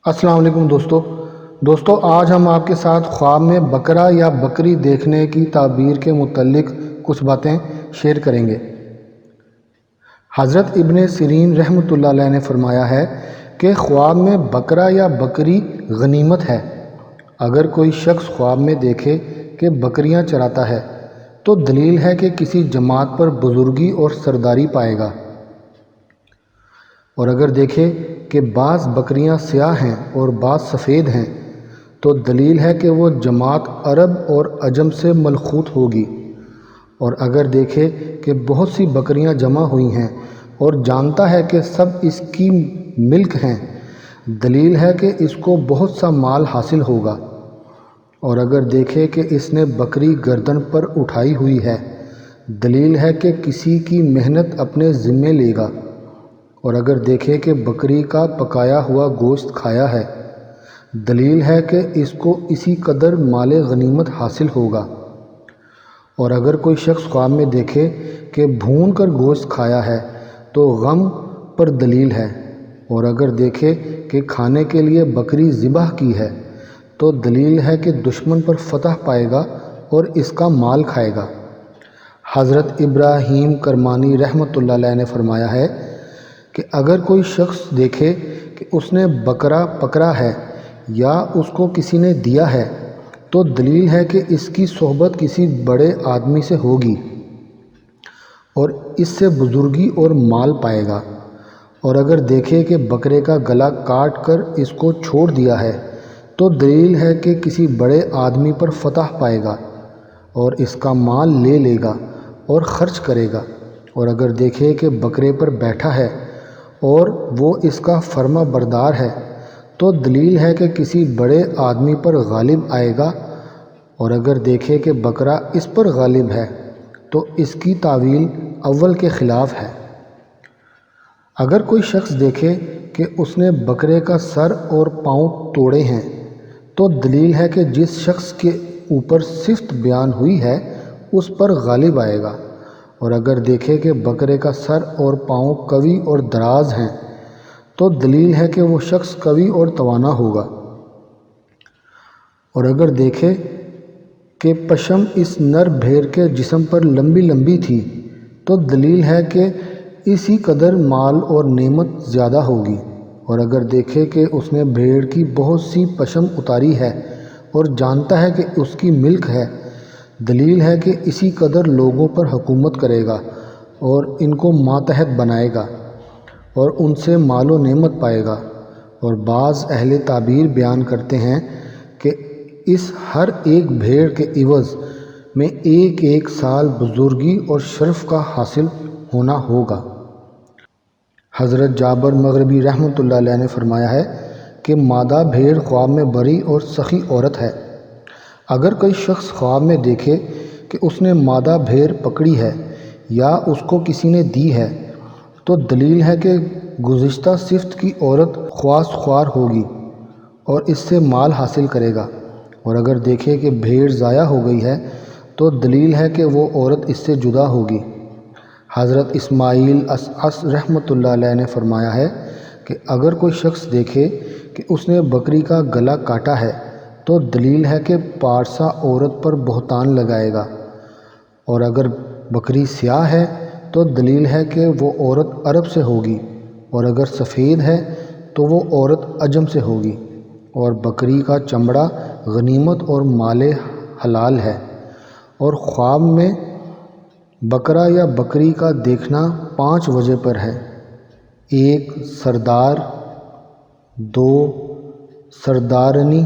السلام علیکم دوستو آج ہم آپ کے ساتھ خواب میں بکرا یا بکری دیکھنے کی تعبیر کے متعلق کچھ باتیں شیئر کریں گے۔ حضرت ابن سیرین رحمۃ اللہ علیہ نے فرمایا ہے کہ خواب میں بکرا یا بکری غنیمت ہے۔ اگر کوئی شخص خواب میں دیکھے کہ بکریاں چراتا ہے تو دلیل ہے کہ کسی جماعت پر بزرگی اور سرداری پائے گا، اور اگر دیکھے کہ بعض بکریاں سیاہ ہیں اور بعض سفید ہیں تو دلیل ہے کہ وہ جماعت عرب اور عجم سے ملخوط ہوگی، اور اگر دیکھے کہ بہت سی بکریاں جمع ہوئی ہیں اور جانتا ہے کہ سب اس کی ملک ہیں، دلیل ہے کہ اس کو بہت سا مال حاصل ہوگا، اور اگر دیکھے کہ اس نے بکری گردن پر اٹھائی ہوئی ہے، دلیل ہے کہ کسی کی محنت اپنے ذمے لے گا، اور اگر دیکھے کہ بکری کا پکایا ہوا گوشت کھایا ہے، دلیل ہے کہ اس کو اسی قدر مال غنیمت حاصل ہوگا، اور اگر کوئی شخص خواب میں دیکھے کہ بھون کر گوشت کھایا ہے تو غم پر دلیل ہے، اور اگر دیکھے کہ کھانے کے لیے بکری ذبح کی ہے تو دلیل ہے کہ دشمن پر فتح پائے گا اور اس کا مال کھائے گا۔ حضرت ابراہیم کرمانی رحمۃ اللہ علیہ نے فرمایا ہے کہ اگر کوئی شخص دیکھے کہ اس نے بکرا پکڑا ہے یا اس کو کسی نے دیا ہے تو دلیل ہے کہ اس کی صحبت کسی بڑے آدمی سے ہوگی اور اس سے بزرگی اور مال پائے گا، اور اگر دیکھے کہ بکرے کا گلا کاٹ کر اس کو چھوڑ دیا ہے تو دلیل ہے کہ کسی بڑے آدمی پر فتح پائے گا اور اس کا مال لے لے گا اور خرچ کرے گا، اور اگر دیکھے کہ بکرے پر بیٹھا ہے اور وہ اس کا فرما بردار ہے تو دلیل ہے کہ کسی بڑے آدمی پر غالب آئے گا، اور اگر دیکھے کہ بکرا اس پر غالب ہے تو اس کی تعویل اول کے خلاف ہے۔ اگر کوئی شخص دیکھے کہ اس نے بکرے کا سر اور پاؤں توڑے ہیں تو دلیل ہے کہ جس شخص کے اوپر صفت بیان ہوئی ہے اس پر غالب آئے گا، اور اگر دیکھے کہ بکرے کا سر اور پاؤں قوی اور دراز ہیں تو دلیل ہے کہ وہ شخص قوی اور توانا ہوگا، اور اگر دیکھے کہ پشم اس نر بھیڑ کے جسم پر لمبی لمبی تھی تو دلیل ہے کہ اسی قدر مال اور نعمت زیادہ ہوگی، اور اگر دیکھے کہ اس نے بھیڑ کی بہت سی پشم اتاری ہے اور جانتا ہے کہ اس کی ملک ہے، دلیل ہے کہ اسی قدر لوگوں پر حکومت کرے گا اور ان کو ماتحت بنائے گا اور ان سے مال و نعمت پائے گا، اور بعض اہل تعبیر بیان کرتے ہیں کہ اس ہر ایک بھیڑ کے عوض میں ایک ایک سال بزرگی اور شرف کا حاصل ہونا ہوگا۔ حضرت جابر مغربی رحمۃ اللہ علیہ نے فرمایا ہے کہ مادہ بھیڑ خواب میں بری اور سخی عورت ہے۔ اگر کوئی شخص خواب میں دیکھے کہ اس نے مادہ بھیڑ پکڑی ہے یا اس کو کسی نے دی ہے تو دلیل ہے کہ گزشتہ صفت کی عورت خواص خوار ہوگی اور اس سے مال حاصل کرے گا، اور اگر دیکھے کہ بھیڑ ضائع ہو گئی ہے تو دلیل ہے کہ وہ عورت اس سے جدا ہوگی۔ حضرت اسماعیل اشعث رحمۃ اللہ علیہ نے فرمایا ہے کہ اگر کوئی شخص دیکھے کہ اس نے بکری کا گلا کاٹا ہے تو دلیل ہے کہ پارسا عورت پر بہتان لگائے گا، اور اگر بکری سیاہ ہے تو دلیل ہے کہ وہ عورت عرب سے ہوگی، اور اگر سفید ہے تو وہ عورت عجم سے ہوگی، اور بکری کا چمڑا غنیمت اور مال حلال ہے، اور خواب میں بکرا یا بکری کا دیکھنا 5 وجہ پر ہے: 1 سردار، 2 سردارنی،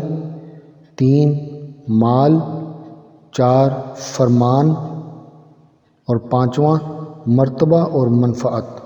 3 مال، 4 فرمان، اور 5واں مرتبہ اور منفعت۔